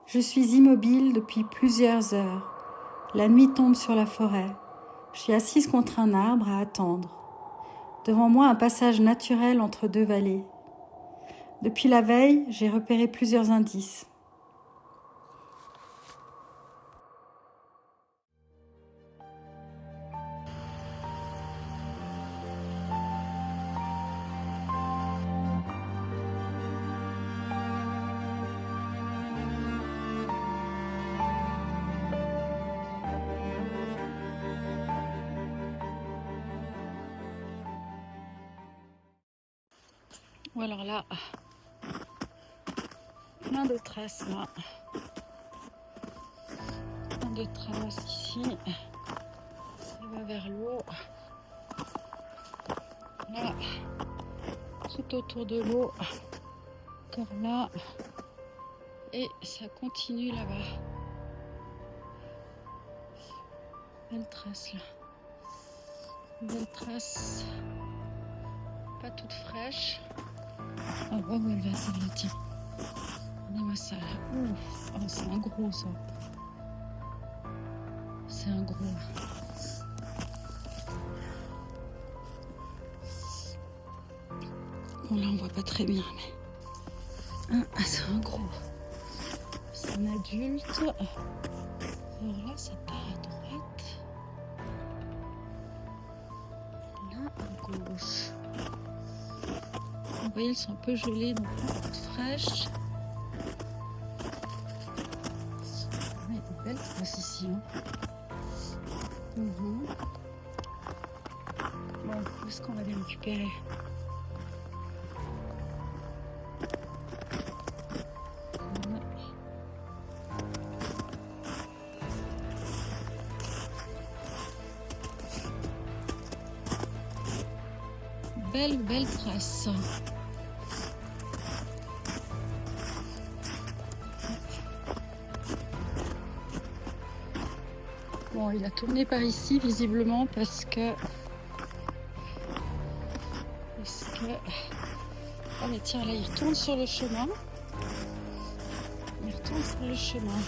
Je suis immobile depuis plusieurs heures. La nuit tombe sur la forêt. Je suis assise contre un arbre à attendre. Devant moi, un passage naturel entre deux vallées. Depuis la veille, j'ai repéré plusieurs indices. Ou alors là, plein de traces là. Plein de traces ici. Ça va vers l'eau. Là, tout autour de l'eau. Encore là. Et ça continue là-bas. Belle trace là. Belle trace. Pas toute fraîche. On voit où elle va celle-là, tiens. Regardez-moi ça. Ouf. Oh, c'est un gros ça. C'est un gros. Bon là on voit pas très bien mais. Ah, c'est un gros. C'est un adulte. Alors là ça part à droite. Là à gauche. Vous voyez, ils sont un peu gelés, donc pas toutes fraîches. Il y a des belles traces ici. Hein. Bon, où est-ce qu'on va les récupérer? Belle trace. Bon, il a tourné par ici visiblement parce que. Ah mais tiens, là il retourne sur le chemin. Il retourne sur le chemin.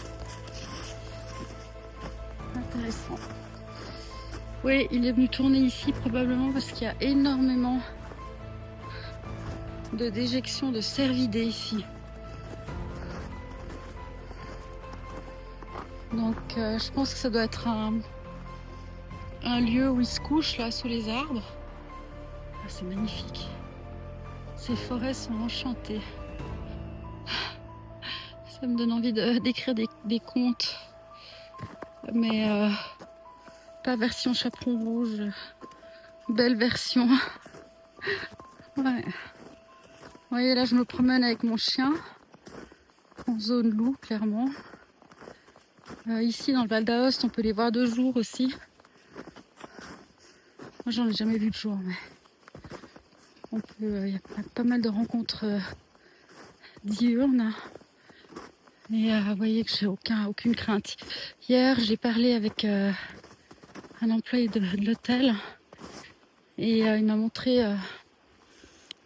Intéressant. Oui, il est venu tourner ici probablement parce qu'il y a énormément de déjections de cervidés ici. Donc je pense que ça doit être un lieu où il se couche là sous les arbres. Ah, c'est magnifique. Ces forêts sont enchantées. Ça me donne envie d'écrire des contes. Mais pas version chaperon rouge. Belle version. Ouais. Vous voyez là je me promène avec mon chien. En zone loup clairement. Ici dans le Val d'Aoste on peut les voir de jour aussi. Moi j'en ai jamais vu de jour mais il y a pas mal de rencontres diurnes. Et vous voyez que j'ai aucune crainte. Hier j'ai parlé avec un employé de l'hôtel et il m'a montré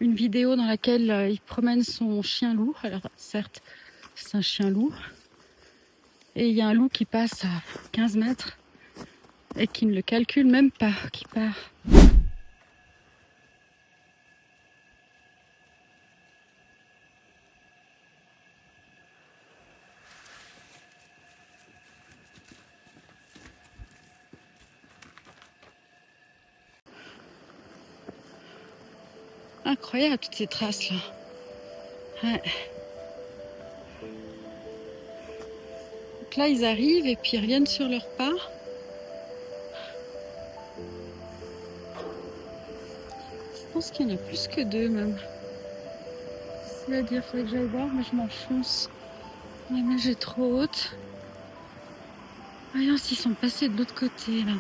une vidéo dans laquelle il promène son chien loup. Alors certes c'est un chien loup et il y a un loup qui passe à 15 mètres et qui ne le calcule même pas, qui part. Incroyable toutes ces traces là. Ouais. Donc là ils arrivent et puis ils reviennent sur leur pas. Je pense qu'il y en a plus que deux même. C'est-à-dire, faudrait que j'aille voir, mais je m'enfonce. La neige est trop haute. Voyons s'ils sont passés de l'autre côté là.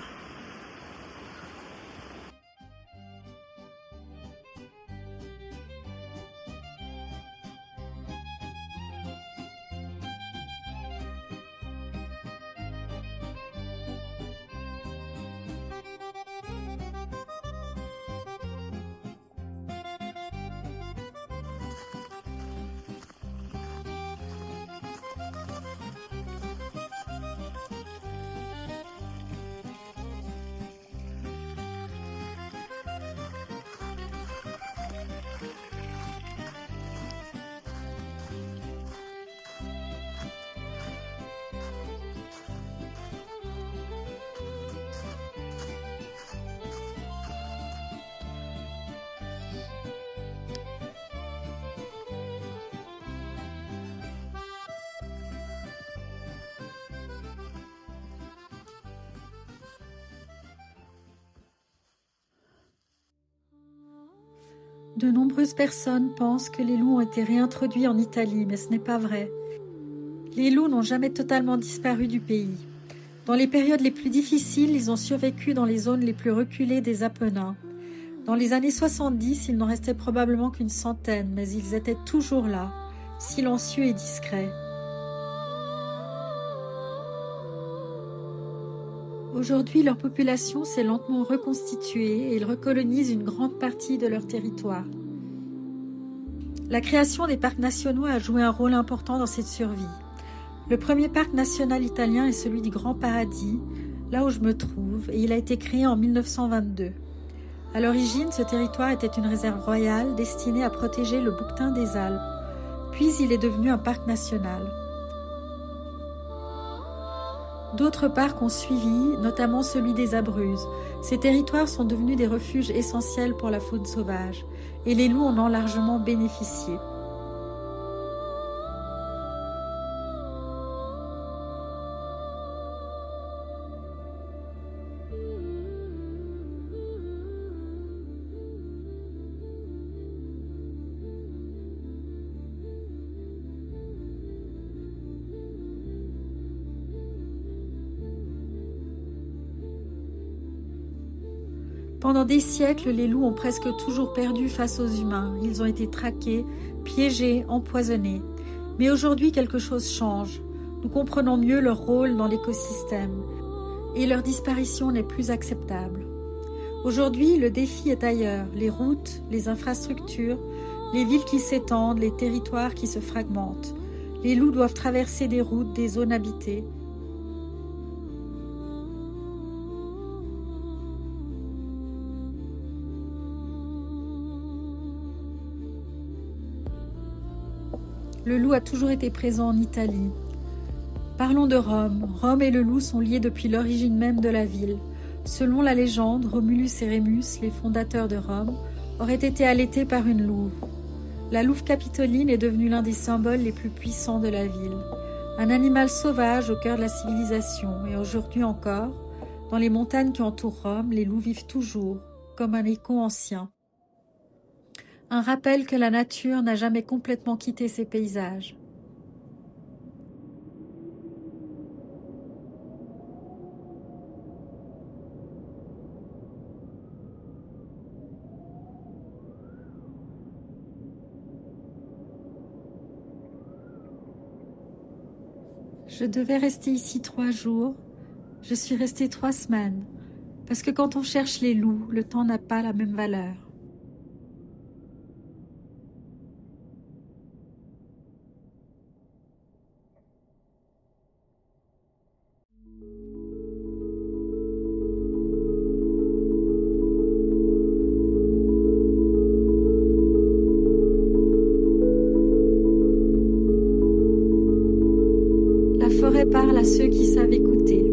De nombreuses personnes pensent que les loups ont été réintroduits en Italie, mais ce n'est pas vrai. Les loups n'ont jamais totalement disparu du pays. Dans les périodes les plus difficiles, ils ont survécu dans les zones les plus reculées des Apennins. Dans les années 70, il n'en restait probablement qu'une centaine, mais ils étaient toujours là, silencieux et discrets. Aujourd'hui, leur population s'est lentement reconstituée et ils recolonisent une grande partie de leur territoire. La création des parcs nationaux a joué un rôle important dans cette survie. Le premier parc national italien est celui du Grand Paradis, là où je me trouve, et il a été créé en 1922. À l'origine, ce territoire était une réserve royale destinée à protéger le bouquetin des Alpes, puis il est devenu un parc national. D'autres parcs ont suivi, notamment celui des Abruzzes. Ces territoires sont devenus des refuges essentiels pour la faune sauvage, et les loups en ont largement bénéficié. Pendant des siècles, les loups ont presque toujours perdu face aux humains. Ils ont été traqués, piégés, empoisonnés. Mais aujourd'hui, quelque chose change. Nous comprenons mieux leur rôle dans l'écosystème et leur disparition n'est plus acceptable. Aujourd'hui, le défi est ailleurs. Les routes, les infrastructures, les villes qui s'étendent, les territoires qui se fragmentent. Les loups doivent traverser des routes, des zones habitées. Le loup a toujours été présent en Italie. Parlons de Rome. Rome et le loup sont liés depuis l'origine même de la ville. Selon la légende, Romulus et Rémus, les fondateurs de Rome, auraient été allaités par une louve. La louve capitoline est devenue l'un des symboles les plus puissants de la ville. Un animal sauvage au cœur de la civilisation. Et aujourd'hui encore, dans les montagnes qui entourent Rome, les loups vivent toujours, comme un écho ancien. Un rappel que la nature n'a jamais complètement quitté ses paysages. Je devais rester ici 3 jours. Je suis restée 3 semaines. Parce que quand on cherche les loups, le temps n'a pas la même valeur. La forêt parle à ceux qui savent écouter.